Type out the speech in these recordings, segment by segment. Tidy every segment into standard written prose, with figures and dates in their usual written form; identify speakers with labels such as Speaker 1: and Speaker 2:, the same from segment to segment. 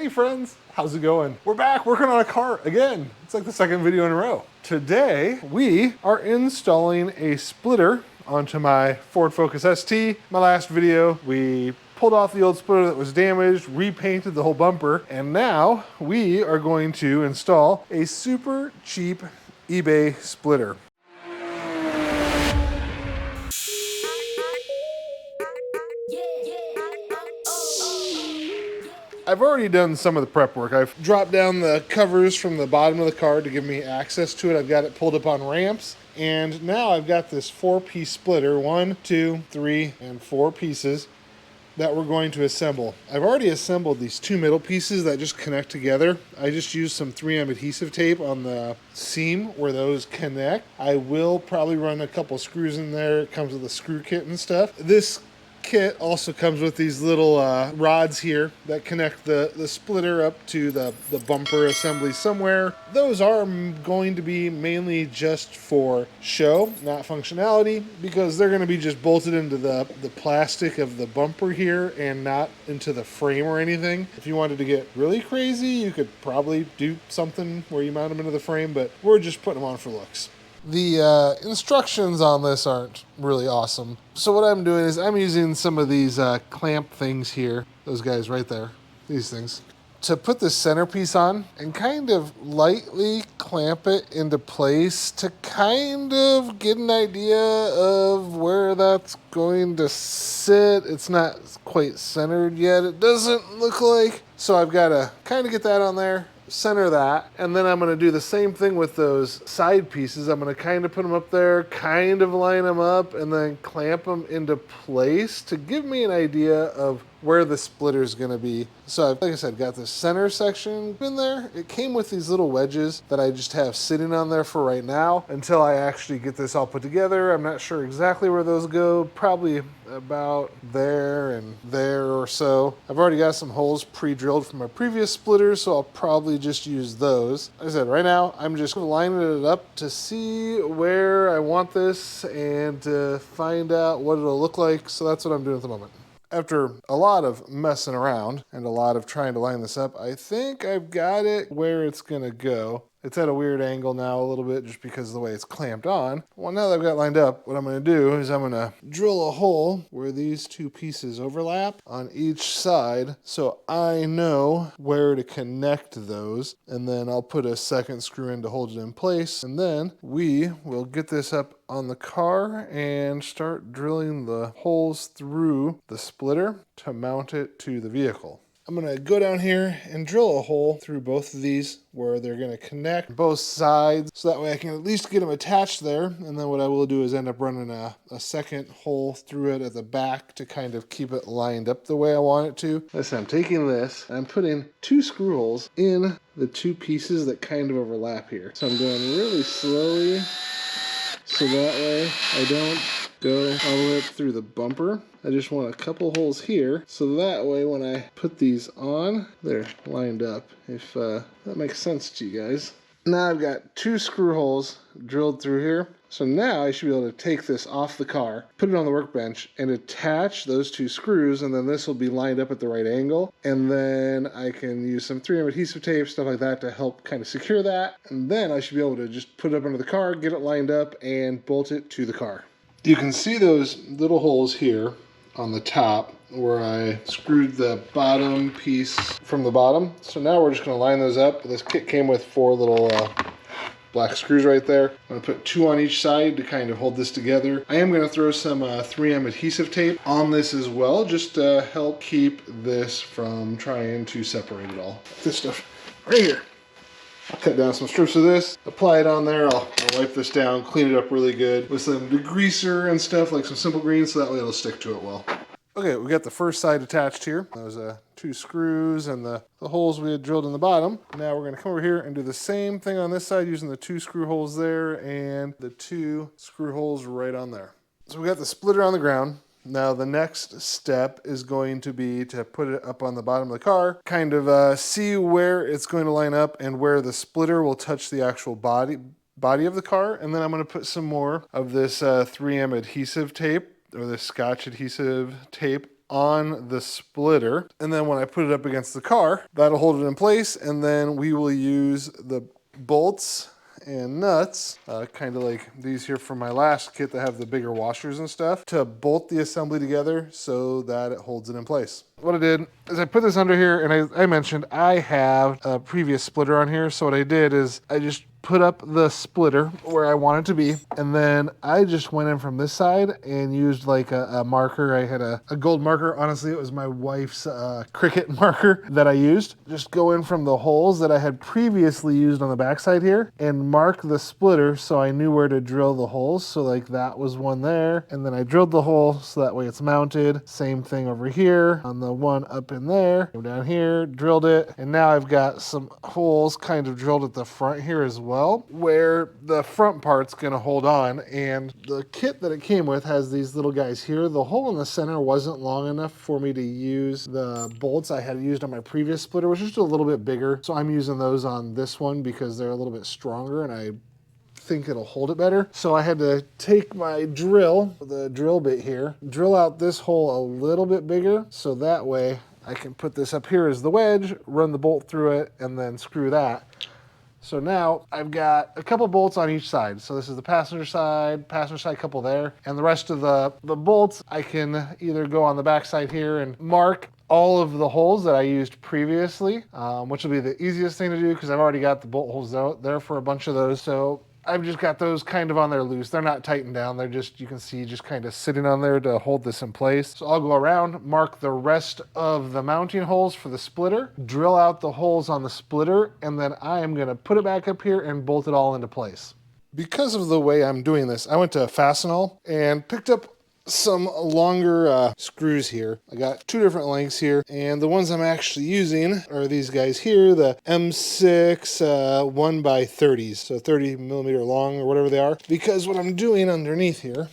Speaker 1: Hey friends, how's it going? We're back working on a car again. It's like the second video in a row. Today, we are installing a splitter onto my Ford Focus ST. My last video, we pulled off the old splitter that was damaged, repainted the whole bumper, and now we are going to install a super cheap eBay splitter. I've already done some of the prep work. I've dropped down the covers from the bottom of the car to give me access to it. I've got it pulled up on ramps. And now I've got this 4-piece splitter, 1, 2, 3, and 4 pieces that we're going to assemble. I've already assembled these 2 middle pieces that just connect together. I just used some 3M adhesive tape on the seam where those connect. I will probably run a couple screws in there. It comes with a screw kit and stuff. This kit also comes with these little rods here that connect the splitter up to the bumper assembly somewhere. Those are going to be mainly just for show, not functionality, because they're going to be just bolted into the plastic of the bumper here and not into the frame or anything. If you wanted to get really crazy, you could probably do something where you mount them into the frame, but we're just putting them on for looks. The instructions on this aren't really awesome. So what I'm doing is I'm using some of these clamp things here, those guys right there, these things, to put the centerpiece on and kind of lightly clamp it into place to kind of get an idea of where that's going to sit. It's not quite centered yet, it doesn't look like. So I've got to kind of get that on there, center that, and then I'm going to do the same thing with those side pieces. I'm going to kind of put them up there, kind of line them up, and then clamp them into place to give me an idea of where the splitter is going to be. So I've, like I said, got the center section in there. It came with these little wedges that I just have sitting on there for right now until I actually get this all put together. I'm not sure exactly where those go, probably about there and there or so. I've already got some holes pre-drilled from my previous splitters, so I'll probably just use those. Like I said, right now I'm just lining it up to see where I want this and to find out what it'll look like. So that's what I'm doing at the moment. After a lot of messing around and a lot of trying to line this up, I think I've got it where it's gonna go. It's at a weird angle now a little bit just because of the way it's clamped on. Well, now that I've got it lined up, what I'm gonna do is I'm gonna drill a hole where these 2 pieces overlap on each side so I know where to connect those. And then I'll put a second screw in to hold it in place. And then we will get this up on the car and start drilling the holes through the splitter to mount it to the vehicle. I'm gonna go down here and drill a hole through both of these where they're gonna connect both sides, so that way I can at least get them attached there. And then what I will do is end up running a second hole through it at the back to kind of keep it lined up the way I want it to. Listen, I'm taking this, I'm putting 2 screw holes in the 2 pieces that kind of overlap here. So I'm going really slowly, so that way I don't go all the way up through the bumper. I just want a couple holes here, so that way when I put these on, they're lined up, if that makes sense to you guys. Now I've got 2 screw holes drilled through here, so now I should be able to take this off the car, put it on the workbench, and attach those 2 screws, and then this will be lined up at the right angle, and then I can use some 3M adhesive tape, stuff like that, to help kind of secure that, and then I should be able to just put it up under the car, get it lined up, and bolt it to the car. You can see those little holes here on the top where I screwed the bottom piece from the bottom. So now we're just going to line those up. This kit came with 4 little black screws right there. I'm going to put 2 on each side to kind of hold this together. I am going to throw some 3M adhesive tape on this as well, just to help keep this from trying to separate it all. This stuff right here. I'll cut down some strips of this, apply it on there, I'll wipe this down, clean it up really good with some degreaser and stuff, like some Simple Green, so that way it'll stick to it well. Okay, we got the first side attached here. Those 2 screws and the holes we had drilled in the bottom. Now we're gonna come over here and do the same thing on this side using the 2 screw holes there and the 2 screw holes right on there. So we got the splitter on the ground. Now the next step is going to be to put it up on the bottom of the car, kind of see where it's going to line up and where the splitter will touch the actual body of the car. And then I'm going to put some more of this 3M adhesive tape, or this Scotch adhesive tape, on the splitter. And then when I put it up against the car, that'll hold it in place. And then we will use the bolts and nuts, kind of like these here from my last kit that have the bigger washers and stuff, to bolt the assembly together so that it holds it in place. What I did is I put this under here, and I mentioned I have a previous splitter on here, so what I did is I just put up the splitter where I want it to be, and then I just went in from this side and used like a marker. I had a gold marker. Honestly, it was my wife's Cricut marker that I used. Just go in from the holes that I had previously used on the backside here and mark the splitter so I knew where to drill the holes. So like that was one there, and then I drilled the hole so that way it's mounted. Same thing over here on the one up in there. Came down here, drilled it, and now I've got some holes kind of drilled at the front here as well, where the front part's gonna hold on. And the kit that it came with has these little guys here. The hole in the center wasn't long enough for me to use the bolts I had used on my previous splitter, which is just a little bit bigger. So I'm using those on this one because they're a little bit stronger and I think it'll hold it better. So I had to take my drill, the drill bit here, drill out this hole a little bit bigger so that way I can put this up here as the wedge, run the bolt through it, and then screw that. So now I've got a couple bolts on each side. So this is the passenger side couple there, and the rest of the bolts I can either go on the back side here and mark all of the holes that I used previously, which will be the easiest thing to do because I've already got the bolt holes out there for a bunch of those. So I've just got those kind of on there loose. They're not tightened down. They're just, you can see, just kind of sitting on there to hold this in place. So I'll go around, mark the rest of the mounting holes for the splitter, drill out the holes on the splitter, and then I am gonna put it back up here and bolt it all into place. Because of the way I'm doing this, I went to Fastenal and picked up some longer screws here. I got two different lengths here, and the ones I'm actually using are these guys here, the M6 1x30s, so 30 millimeter long or whatever they are. Because what I'm doing underneath here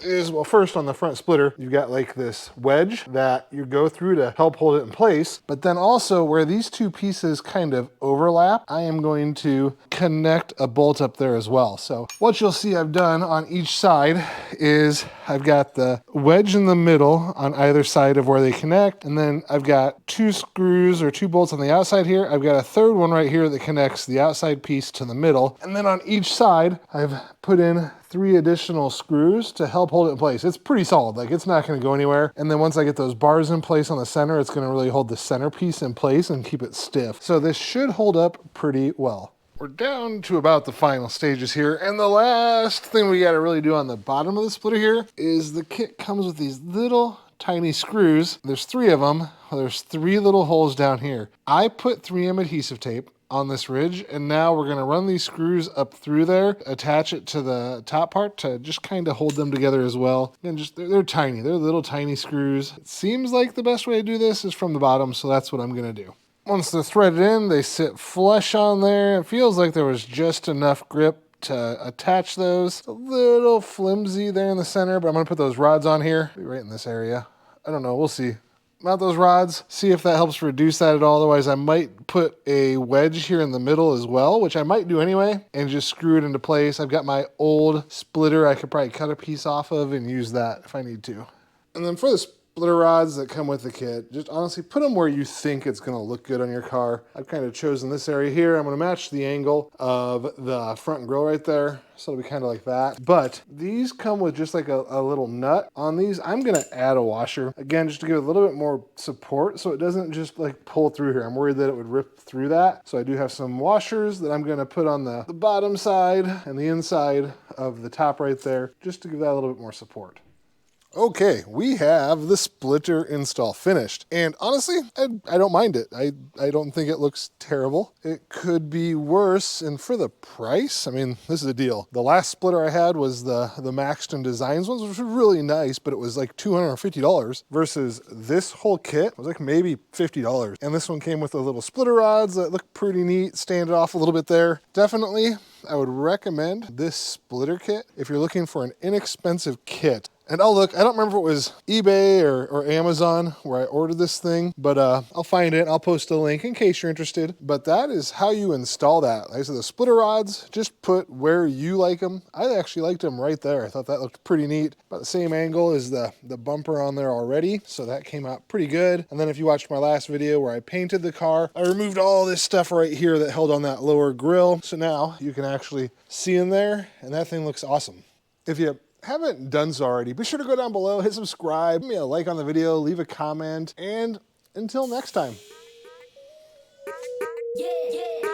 Speaker 1: is, well, first on the front splitter, you've got like this wedge that you go through to help hold it in place. But then also where these two pieces kind of overlap, I am going to connect a bolt up there as well. So what you'll see I've done on each side is I've got the wedge in the middle on either side of where they connect. And then I've got two screws or two bolts on the outside here. I've got a third one right here that connects the outside piece to the middle. And then on each side, I've put in 3 additional screws to help hold it in place. It's pretty solid, like it's not gonna go anywhere. And then once I get those bars in place on the center, it's gonna really hold the centerpiece in place and keep it stiff. So this should hold up pretty well. We're down to about the final stages here, and the last thing we gotta really do on the bottom of the splitter here is the kit comes with these little tiny screws. There's 3 of them. There's 3 little holes down here. I put 3M adhesive tape on this ridge, and now we're gonna run these screws up through there, attach it to the top part to just kind of hold them together as well. And just, they're tiny, they're little tiny screws. It seems like the best way to do this is from the bottom, so that's what I'm gonna do. Once they're threaded in, they sit flush on there. It feels like there was just enough grip to attach those. It's a little flimsy there in the center, but I'm gonna put those rods on here, right in this area. I don't know, we'll see. Mount those rods, see if that helps reduce that at all. Otherwise, I might put a wedge here in the middle as well, which I might do anyway, and just screw it into place. I've got my old splitter I could probably cut a piece off of and use that if I need to. And then for the splitter rods that come with the kit, just honestly put them where you think it's gonna look good on your car. I've kind of chosen this area here. I'm gonna match the angle of the front grill right there. So it'll be kind of like that. But these come with just like a little nut on these. I'm gonna add a washer, again, just to give it a little bit more support so it doesn't just like pull through here. I'm worried that it would rip through that. So I do have some washers that I'm gonna put on the bottom side and the inside of the top right there, just to give that a little bit more support. Okay, we have the splitter install finished. And honestly, I don't mind it. I don't think it looks terrible. It could be worse, and for the price, I mean, this is a deal. The last splitter I had was the Maxton Designs ones, which were really nice, but it was like $250 versus this whole kit was like maybe $50. And this one came with the little splitter rods that look pretty neat, stand it off a little bit there. Definitely, I would recommend this splitter kit if you're looking for an inexpensive kit. And oh look, I don't remember if it was eBay or Amazon where I ordered this thing, but I'll find it. I'll post a link in case you're interested. But that is how you install that. Like I said, the splitter rods, just put where you like them. I actually liked them right there. I thought that looked pretty neat. About the same angle as the bumper on there already. So that came out pretty good. And then if you watched my last video where I painted the car, I removed all this stuff right here that held on that lower grill. So now you can actually see in there, and that thing looks awesome. If you haven't done so already, be sure to go down below, hit subscribe, give me a like on the video, leave a comment, and until next time.
Speaker 2: Yeah, yeah.